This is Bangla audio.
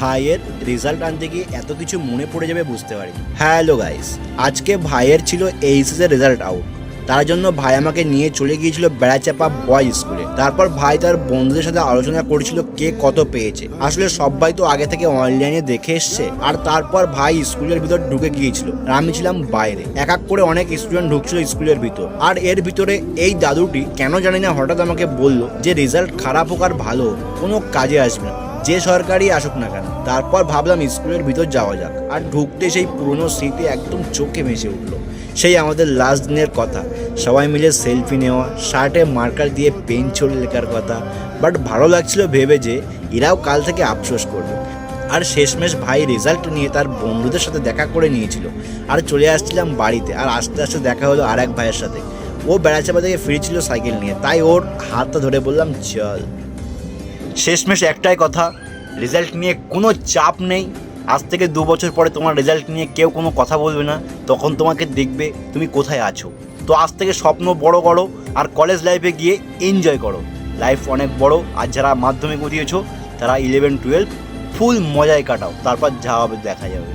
ভাইয়ের রেজাল্ট আনতে গিয়ে এত কিছু মনে পড়ে যাবে বুঝতে পারি। হ্যালো গাইস, আজকে ভাইয়ের ছিল এইচএস এর রেজাল্ট আউট। তার জন্য ভাই আমাকে নিয়ে চলে গিয়েছিল বেড়াচাপা বয়েজ স্কুলে। তারপর ভাই তার বন্ধুদের সাথে আলোচনা করেছিল কে কত পেয়েছে। আসলে সবাই তো আগে থেকে অনলাইনে দেখে এসছে। আর তারপর ভাই স্কুলের ভিতর ঢুকে গিয়েছিল আর আমি ছিলাম বাইরে। এক এক করে অনেক স্টুডেন্ট ঢুকছিল স্কুলের ভিতর। আর এর ভিতরে এই দাদুটি কেন জানি না হঠাৎ আমাকে বলল যে রেজাল্ট খারাপ হোক আর ভালো হোক কোনো কাজে আসবে না, যে সরকারি আসুক না কেন। তারপর ভাবলাম স্কুলের ভিতর যাওয়া যাক। আর ঢুকতে সেই পুরনো স্মৃতি একদম চোখে ভেসে উঠলো। সেই আমাদের লাস্ট দিনের কথা, সবাই মিলে সেলফি নেওয়া, শার্টে মার্কার দিয়ে পেন্সিল লেখার কথা। বাট ভালো লাগছিল ভেবে যে এরাও কাল থেকে আফসোস করবে। আর শেষমেশ ভাই রেজাল্ট নিয়ে তার বন্ধুদের সাথে দেখা করে নিয়েছিল। আর চলে আসছিলাম বাড়িতে। আর আস্তে আস্তে দেখা হলো আর এক ভাইয়ের সাথে। ও বেড়াচাপা থেকে ফিরছিল সাইকেল নিয়ে, তাই ওর হাতটা ধরে বললাম চল। শেষমেশ একটাই কথা, রেজাল্ট নিয়ে কোনো চাপ নেই। আজ থেকে 2 বছর পরে তোমার রেজাল্ট নিয়ে কেউ কোনো কথা বলবে না। তখন তোমাকে দেখবে তুমি কোথায় আছো। তো আজ থেকে স্বপ্ন বড় করো আর কলেজ লাইফে গিয়ে এনজয় করো। লাইফ অনেক বড়। আর যারা মাধ্যমিক দিয়েছো তারা 11-12 ফুল মজায় কাটাও। তারপর যা হবে দেখা যাবে।